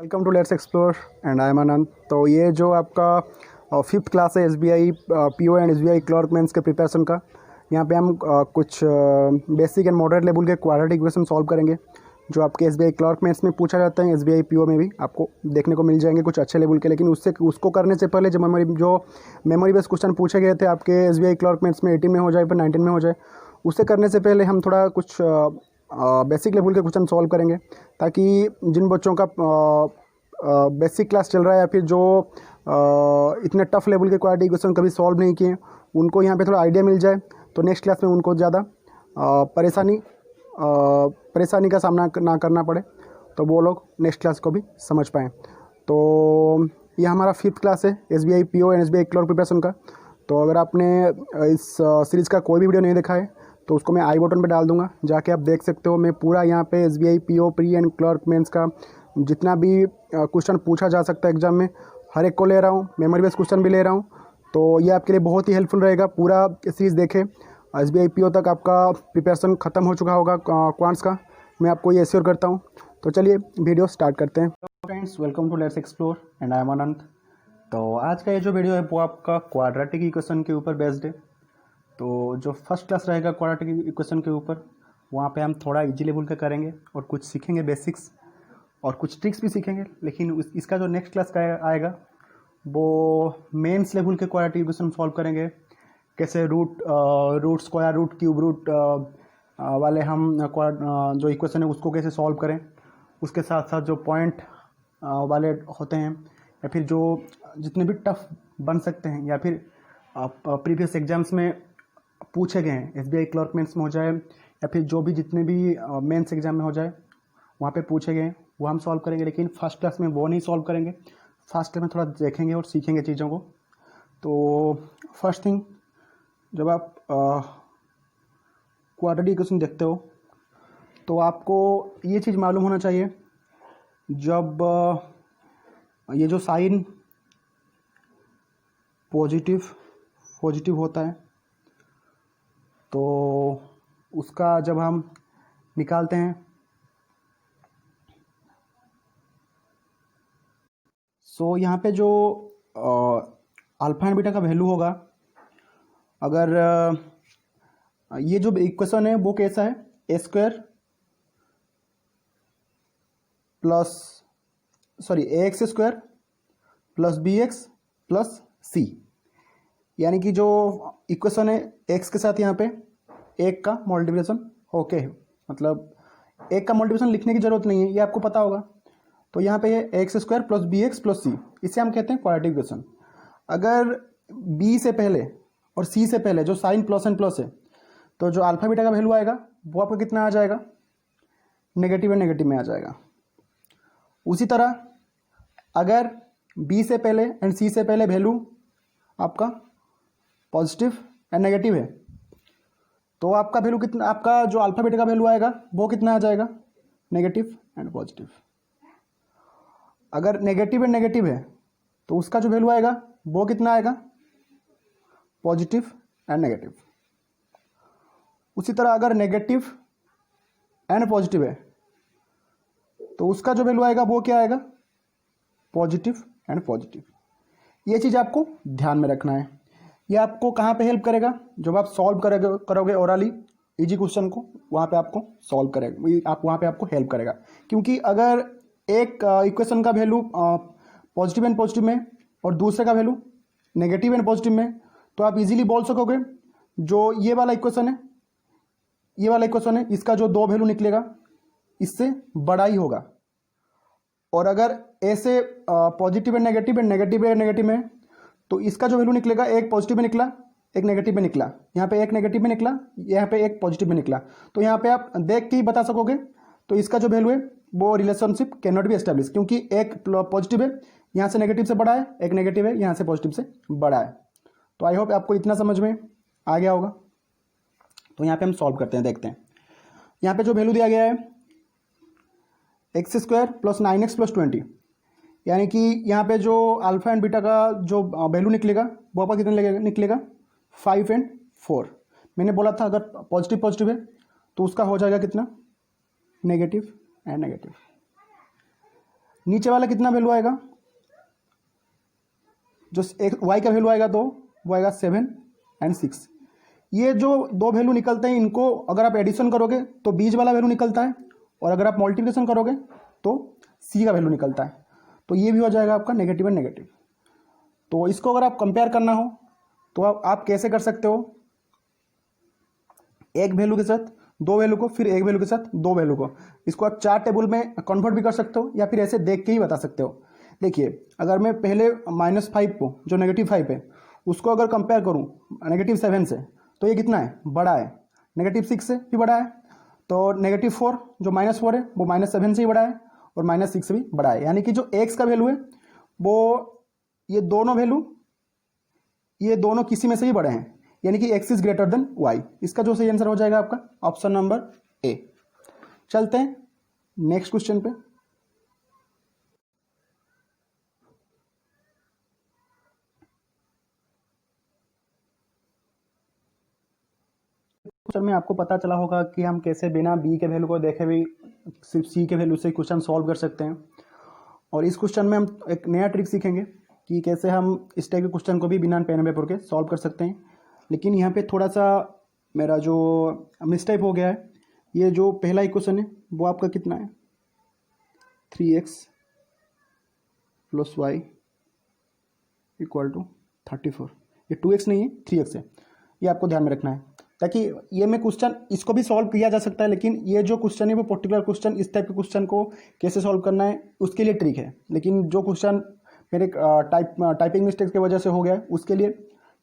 Welcome to let's explore and I am Anand. तो ये जो आपका फिफ्थ क्लास है SBI PO and SBI clerk mains के प्रिपरेशन का, यहाँ पे हम कुछ बेसिक एंड मॉडरेट लेवल के क्वाड्रेटिक इक्वेशन सॉल्व करेंगे जो आपके एसबीआई क्लर्क मेंस में पूछा जाता है। एसबीआई पीओ में भी आपको देखने को मिल जाएंगे कुछ अच्छे लेवल के, लेकिन उसको करने से पहले जो मेमोरी बेस्ड क्वेश्चन पूछे गए थे आपके एसबीआई क्लर्क मेंस में 18 में हो जाए फिर 19 में हो जाए, उससे करने से पहले हम थोड़ा कुछ बेसिक लेवल के क्वेश्चन सॉल्व करेंगे, ताकि जिन बच्चों का बेसिक क्लास चल रहा है या फिर जो इतने टफ लेवल के क्वाड्रेटिक इक्वेशन कभी सॉल्व नहीं किए, उनको यहाँ पे थोड़ा आइडिया मिल जाए, तो नेक्स्ट क्लास में उनको ज़्यादा परेशानी का सामना ना करना पड़े, तो वो लोग नेक्स्ट क्लास को भी समझ पाएँ। तो ये हमारा फिफ्थ क्लास है SBI PO and SBI clerk preparation का। तो अगर आपने इस सीरीज़ का कोई भी वीडियो नहीं देखा है तो उसको मैं आई बटन पे डाल दूंगा, जाके आप देख सकते हो। मैं पूरा यहाँ पे SBI PO pre and clerk mains का जितना भी क्वेश्चन पूछा जा सकता है एग्जाम में, हर एक को ले रहा हूँ, मेमोरी बेस्ड क्वेश्चन भी ले रहा हूँ। तो ये आपके लिए बहुत ही हेल्पफुल रहेगा। पूरा सीरीज़ देखें, एसबीआई पीओ तक आपका प्रिपरेशन ख़त्म हो चुका होगा क्वांट्स का, मैं आपको ये एश्योर करता हूँ। तो चलिए वीडियो स्टार्ट करते हैं। Friends, welcome to let's explore and I am Anant. तो आज का ये जो वीडियो है वो आपका क्वाड्रेटिक इक्वेशन के ऊपर बेस्ड है। तो जो फर्स्ट क्लास रहेगा क्वाड्रेटिक इक्वेशन के ऊपर, वहाँ पे हम थोड़ा इजी लेवल का करेंगे और कुछ सीखेंगे बेसिक्स और कुछ ट्रिक्स भी सीखेंगे। लेकिन इसका जो नेक्स्ट क्लास का आएगा वो मेंस लेवल के क्वाड्रेटिक इक्वेशन सॉल्व करेंगे। कैसे root square root cube root वाले हम जो इक्वेशन है उसको कैसे सॉल्व करें, उसके साथ साथ जो पॉइंट वाले होते हैं या फिर जो जितने भी टफ बन सकते हैं या फिर प्रीवियस एग्जाम्स में पूछे गए हैं, एसबीआई क्लर्क मेंस में हो जाए या फिर जो भी जितने भी मेंस एग्जाम में हो जाए वहाँ पे पूछे गए हैं, वो हम सॉल्व करेंगे। लेकिन फर्स्ट क्लास में वो नहीं सॉल्व करेंगे, फर्स्ट क्लास में थोड़ा देखेंगे और सीखेंगे चीज़ों को। तो फर्स्ट थिंग, जब आप क्वाड्रेटिक इक्वेशन देखते हो तो आपको ये चीज़ मालूम होना चाहिए, जब ये जो साइन पॉजिटिव होता है तो उसका जब हम निकालते हैं, सो यहाँ पे जो अल्फा एंड बीटा का वैल्यू होगा, अगर ये जो इक्वेशन है वो कैसा है, A square A X square plus B X plus C, यानी कि जो इक्वेशन है एक्स के साथ यहाँ पे एक का मल्टीप्लिकेशन ओके है, मतलब एक का मल्टीप्लिकेशन लिखने की जरूरत नहीं है, ये आपको पता होगा। तो यहाँ पे ये X square plus B X plus C, इसे हम कहते हैं क्वाड्रेटिक इक्वेशन। अगर बी से पहले और सी से पहले जो साइन प्लस एंड प्लस है, तो जो अल्फा बीटा का वैल्यू आएगा वो आपको कितना आ जाएगा, नेगेटिव एंड नेगेटिव में आ जाएगा। उसी तरह अगर बी से पहले एंड सी से पहले वैल्यू आपका पॉजिटिव एंड नेगेटिव है, तो आपका वैल्यू कितना, आपका जो अल्फा बीटा का वैल्यू आएगा वो कितना आ जाएगा, नेगेटिव एंड पॉजिटिव। अगर नेगेटिव एंड नेगेटिव है तो उसका जो वैल्यू आएगा वो कितना आएगा, पॉजिटिव एंड नेगेटिव। उसी तरह अगर नेगेटिव एंड पॉजिटिव है तो उसका जो वैल्यू आएगा वो क्या आएगा, पॉजिटिव एंड पॉजिटिव। ये चीज़ आपको ध्यान में रखना है। ये आपको कहाँ पे हेल्प करेगा, जब आप सॉल्व करोगे ओरली इजी क्वेश्चन को, वहाँ पे आपको सॉल्व करेगा, वहाँ पे आपको हेल्प करेगा। क्योंकि अगर एक इक्वेशन का वैल्यू पॉजिटिव एंड पॉजिटिव में और दूसरे का वैल्यू नेगेटिव एंड पॉजिटिव में, तो आप इजीली बोल सकोगे जो ये वाला इक्वेशन है इसका जो दो वैल्यू निकलेगा इससे बड़ा ही होगा। और अगर ऐसे पॉजिटिव एंड नेगेटिव में, तो इसका जो वैल्यू निकलेगा, एक पॉजिटिव में निकला एक नेगेटिव में निकला, यहाँ पे एक नेगेटिव में निकला यहाँ पे एक पॉजिटिव में निकला, तो यहाँ पे आप देख के ही बता सकोगे। तो इसका जो वैल्यू है वो relationship can not be establish, क्योंकि एक पॉजिटिव है यहाँ से नेगेटिव से बड़ा है, एक नेगेटिव है यहाँ से पॉजिटिव से बड़ा है। तो आई होप आपको इतना समझ में आ गया होगा। तो यहाँ पे हम सॉल्व करते हैं, देखते हैं। यहाँ पे जो वैल्यू दिया गया है x square plus 9x plus 20, यानी कि यहाँ पे जो अल्फा एंड बीटा का जो वैल्यू निकलेगा वो आपका कितना निकलेगा, 5 एंड 4। मैंने बोला था अगर पॉजिटिव है तो उसका हो जाएगा कितना, नेगेटिव एंड नेगेटिव। नीचे वाला कितना वैल्यू आएगा, जो एक वाई का वैल्यू आएगा तो वो आएगा 7 और 6। ये जो दो वैल्यू निकलते हैं इनको अगर आप एडिशन करोगे तो बीच वाला वैल्यू निकलता है, और अगर आप मल्टीप्लिकेशन करोगे तो सी का वैल्यू निकलता है। तो ये भी हो जाएगा आपका नेगेटिव एंड नेगेटिव। तो इसको अगर आप कंपेयर करना हो तो आप कैसे कर सकते हो, एक वैल्यू के साथ दो वैल्यू को, फिर एक वैल्यू के साथ दो वैल्यू को। इसको आप चार टेबल में कन्वर्ट भी कर सकते हो या फिर ऐसे देख के ही बता सकते हो। देखिए अगर मैं पहले -5 को जो -5 है उसको अगर कंपेयर करूं -7 से, तो ये कितना है, बड़ा है। -6 से भी बड़ा है। तो -4 जो -4 है वो -7 से ही बड़ा है, और -6 से भी बड़ा है। यानी कि जो x का वैल्यू है वो ये दोनों किसी में से ही बड़े हैं, यानी कि x is greater than y। इसका जो सही आंसर हो जाएगा आपका ऑप्शन नंबर ए। चलते हैं नेक्स्ट क्वेश्चन पे। क्वेश्चन में आपको पता चला होगा कि हम कैसे बिना b के वैल्यू को देखे हुए सिर्फ c के वैल्यू से क्वेश्चन सॉल्व कर सकते हैं। और इस क्वेश्चन में हम एक नया ट्रिक सीखेंगे कि कैसे हम इस टाइप के क्वेश्चन को भी बिना पेन पेपर के सॉल्व कर सकते हैं। लेकिन यहाँ पे थोड़ा सा मेरा जो मिस्टेक हो गया है। ये जो पहला इक्वेशन है वो आपका कितना है, 3x + y = 34। ये 2x नहीं है, 3x है। ये आपको ध्यान में रखना है, ताकि ये में क्वेश्चन इसको भी सॉल्व किया जा सकता है, लेकिन ये जो क्वेश्चन है वो पर्टिकुलर क्वेश्चन, इस टाइप के क्वेश्चन को कैसे सॉल्व करना है उसके लिए ट्रिक है। लेकिन जो क्वेश्चन मेरे टाइपिंग मिस्टेक्स की वजह से हो गया है उसके लिए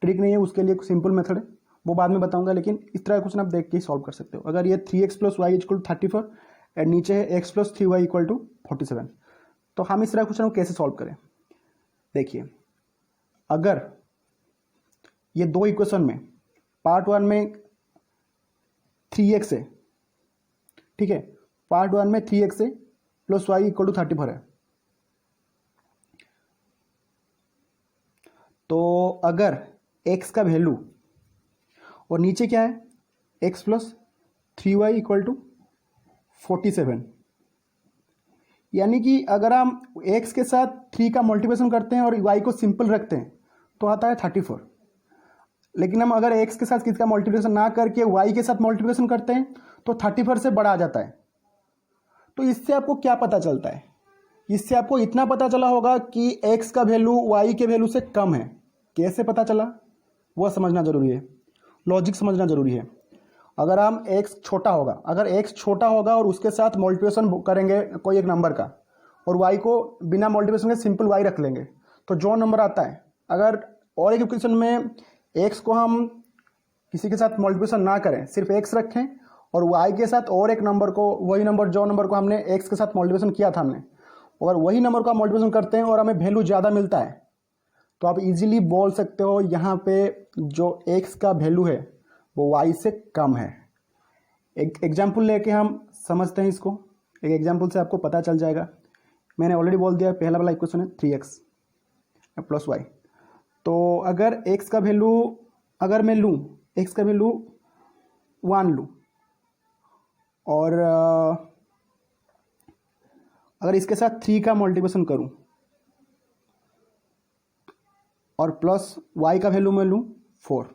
ट्रिक नहीं है, उसके लिए सिंपल मेथड है, वो बाद में बताऊंगा। लेकिन इस तरह का क्वेश्चन आप देख के ही सॉल्व कर सकते हो। अगर ये 3x + y = 34 और नीचे है x + 3y = 47, तो हम इस तरह क्वेश्चन को कैसे सॉल्व करें। देखिए अगर ये दो इक्वेशन में पार्ट 1 में 3x है, ठीक है, पार्ट 1 में 3x है + y = 34 है। तो अगर x का वैल्यू और नीचे क्या है, x + 3y = 47, यानी कि अगर हम x के साथ 3 का मल्टीप्लिकेशन करते हैं और y को सिंपल रखते हैं तो आता है 34। लेकिन हम अगर x के साथ किसका मल्टीप्लिकेशन ना करके y के साथ मल्टीप्लिकेशन करते हैं तो 34 से बड़ा आ जाता है। तो इससे आपको क्या पता चलता है, इससे आपको इतना पता चला होगा कि x का वैल्यू y के वैल्यू से कम है। कैसे पता चला वह समझना जरूरी है, लॉजिक समझना जरूरी है। अगर हम x छोटा होगा, अगर x छोटा होगा और उसके साथ मल्टीप्लिकेशन करेंगे कोई एक नंबर का, और y को बिना मल्टीप्लिकेशन के सिंपल y रख लेंगे, तो जो नंबर आता है, अगर और एक इक्वेशन में x को हम किसी के साथ मल्टीप्लिकेशन ना करें, सिर्फ x रखें और y के साथ और एक नंबर को, वही नंबर जो नंबर को हमने x के साथ मल्टीप्लिकेशन किया था हमने, और वही नंबर का मल्टीप्लिकेशन करते हैं और हमें वैल्यू ज़्यादा मिलता है, तो आप इजीली बोल सकते हो यहाँ पे जो x का वैल्यू है वो y से कम है। एक एग्जाम्पल लेके हम समझते हैं इसको। एक एग्जाम्पल से आपको पता चल जाएगा। मैंने ऑलरेडी बोल दिया, पहला वाला इक्वेशन है 3x + y। तो अगर x का वैल्यू, अगर मैं लूँ x का वैल्यू 1 लूँ, और अगर इसके साथ 3 का मल्टीप्लिकेशन करूँ और प्लस y का वैल्यू मैं लूँ 4,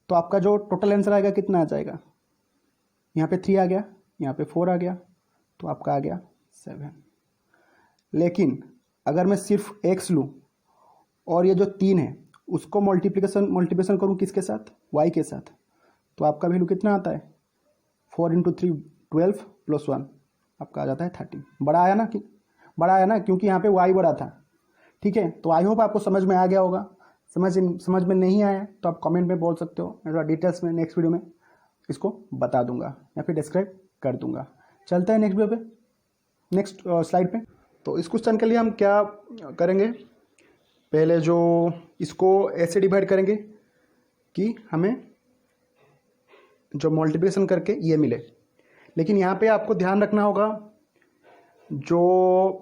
तो आपका जो टोटल आंसर आएगा कितना आ जाएगा, यहाँ पे 3 आ गया, यहाँ पे 4 आ गया, तो आपका आ गया 7। लेकिन अगर मैं सिर्फ x लूँ और ये जो 3 है उसको मल्टीप्लिकेशन करूँ किसके साथ, y के साथ, तो आपका वैल्यू कितना आता है, 4 × 3 12 + 1 आपका आ जाता है 13। बड़ा आया ना, बड़ा आया ना, क्योंकि यहाँ पे y बड़ा था। ठीक है, तो आई होप आपको समझ में आ गया होगा। समझ में नहीं आया तो आप कमेंट में बोल सकते हो, मैं थोड़ा डिटेल्स में नेक्स्ट वीडियो में इसको बता दूंगा या फिर डिस्क्राइब कर दूंगा। चलते हैं नेक्स्ट वीडियो पे, नेक्स्ट स्लाइड पे। तो इस क्वेश्चन के लिए हम क्या करेंगे, पहले जो इसको ऐसे डिवाइड करेंगे कि हमें जो मल्टीप्लिकेशन करके ये मिले। लेकिन यहाँ पे आपको ध्यान रखना होगा, जो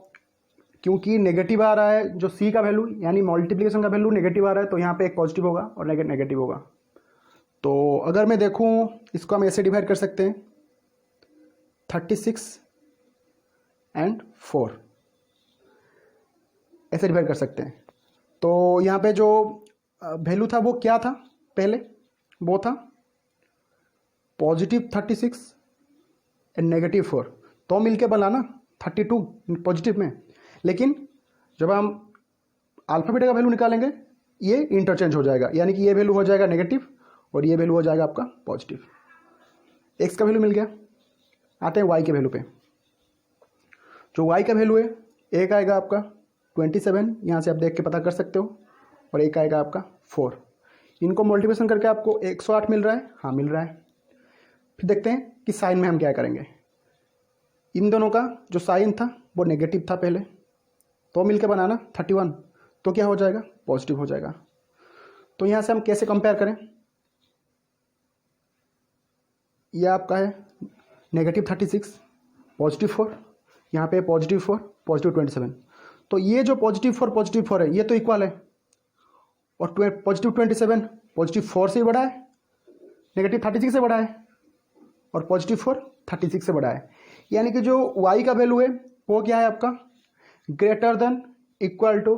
क्योंकि नेगेटिव आ रहा है, जो c का वैल्यू यानी मल्टीप्लिकेशन का वैल्यू नेगेटिव आ रहा है, तो यहाँ पे एक पॉजिटिव होगा और नेगेटिव होगा। तो अगर मैं देखूँ, इसको हम ऐसे डिवाइड कर सकते हैं 36 और 4। ऐसे डिवाइड कर सकते हैं। तो यहाँ पे जो वैल्यू था वो क्या था पहले, वो था +36 एंड -4, तो मिलके बना ना 32 पॉजिटिव में। लेकिन जब हम अल्फा बीटा का वैल्यू निकालेंगे ये इंटरचेंज हो जाएगा, यानी कि ये वैल्यू हो जाएगा नेगेटिव और ये वैल्यू हो जाएगा आपका पॉजिटिव। एक्स का वैल्यू मिल गया। आते हैं वाई के वैल्यू पे। जो वाई का वैल्यू है, एक आएगा आपका 27, यहाँ से आप देख के पता कर सकते हो, और एक आएगा आपका 4। इनको मल्टीप्लिकेशन करके आपको 108 मिल रहा है, हाँ मिल रहा है। फिर देखते हैं कि साइन में हम क्या करेंगे। इन दोनों का जो साइन था वो नेगेटिव था पहले, तो मिलकर बनाना 31, तो क्या हो जाएगा, पॉजिटिव हो जाएगा। तो यहाँ से हम कैसे कंपेयर करें, ये आपका है -36 +4, यहाँ पे +4 +27, तो ये जो +4 है ये तो इक्वल है, और +27 +4 से बड़ा है, -36 से बड़ा है, और +4 36 से बड़ा है। यानी कि जो y का वैल्यू है वो क्या है आपका, ग्रेटर देन इक्वल टू,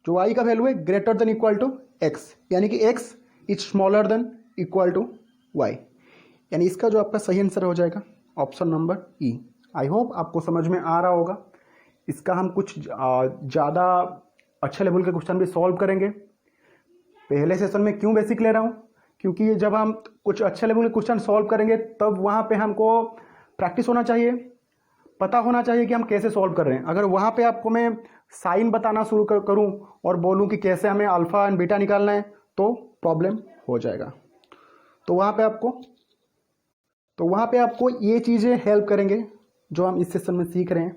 जो y का वैल्यू है greater than equal to x, यानी कि x is smaller than equal to y, यानी इसका जो आपका सही आंसर हो जाएगा option number E. I hope आपको समझ में आ रहा होगा। इसका हम कुछ ज़्यादा अच्छे लेवल के क्वेश्चन भी सॉल्व करेंगे। पहले सेशन में क्यों बेसिक ले रहा हूँ, क्योंकि जब हम कुछ अच्छे लेवल के क्वेश्चन सॉल्व करेंगे तब वहाँ पे हमको प्रैक्टिस होना चाहिए, पता होना चाहिए कि हम कैसे सॉल्व कर रहे हैं। अगर वहाँ पे आपको मैं साइन बताना शुरू करूँ और बोलूँ कि कैसे हमें अल्फ़ा एंड बीटा निकालना है तो प्रॉब्लम हो जाएगा। तो वहाँ पे आपको ये चीज़ें हेल्प करेंगे जो हम इस सेशन में सीख रहे हैं।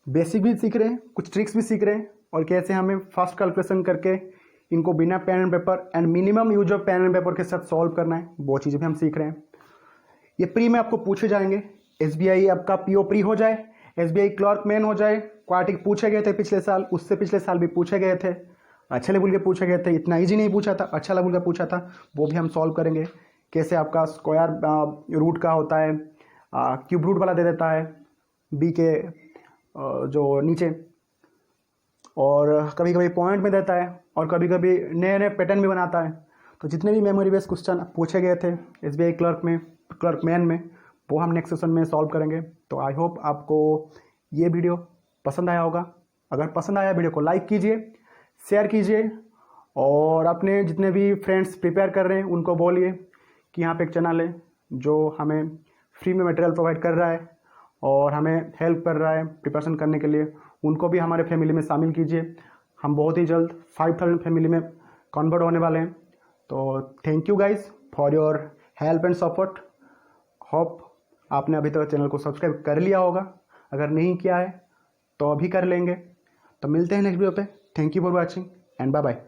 बेसिक भी सीख रहे हैं, कुछ ट्रिक्स भी सीख रहे हैं, और कैसे हमें फास्ट कैलकुलेशन करके इनको बिना pen and paper and minimum use of pen and paper के साथ सॉल्व करना है, वो चीज़ें भी हम सीख रहे हैं। ये प्री में आपको पूछे जाएंगे। SBI आपका PO प्री हो जाए, SBI क्लर्क मेन हो जाए, क्वार्टिक पूछे गए थे पिछले साल, उससे पिछले साल भी पूछे गए थे, अच्छे लेवल के पूछे गए थे, इतना ईजी नहीं पूछा था, अच्छा लेवल का पूछा था, वो भी हम सॉल्व करेंगे। कैसे आपका स्क्वायर रूट का होता है, क्यूब रूट वाला दे देता है बी के जो नीचे, और कभी कभी पॉइंट में देता है, और कभी कभी नए नए पैटर्न भी बनाता है। तो जितने भी मेमोरी बेस्ड क्वेश्चन पूछे गए थे SBI क्लर्क मेन में, वो हम नेक्स्ट सेशन में सॉल्व करेंगे। तो आई होप आपको ये वीडियो पसंद आया होगा। अगर पसंद आया वीडियो को लाइक कीजिए, शेयर कीजिए, और अपने जितने भी फ्रेंड्स प्रिपेयर कर रहे हैं उनको बोलिए कि यहाँ पे एक चैनल है जो हमें फ्री में मटेरियल प्रोवाइड कर रहा है और हमें हेल्प कर रहा है प्रिपरेशन करने के लिए, उनको भी हमारे फैमिली में शामिल कीजिए। हम बहुत ही जल्द 5000 फैमिली में कन्वर्ट होने वाले हैं। तो thank you guys for your help and support. Hope आपने अभी तक चैनल को सब्सक्राइब कर लिया होगा, अगर नहीं किया है तो अभी कर लेंगे। तो मिलते हैं नेक्स्ट वीडियो पे। Thank you for watching and bye bye.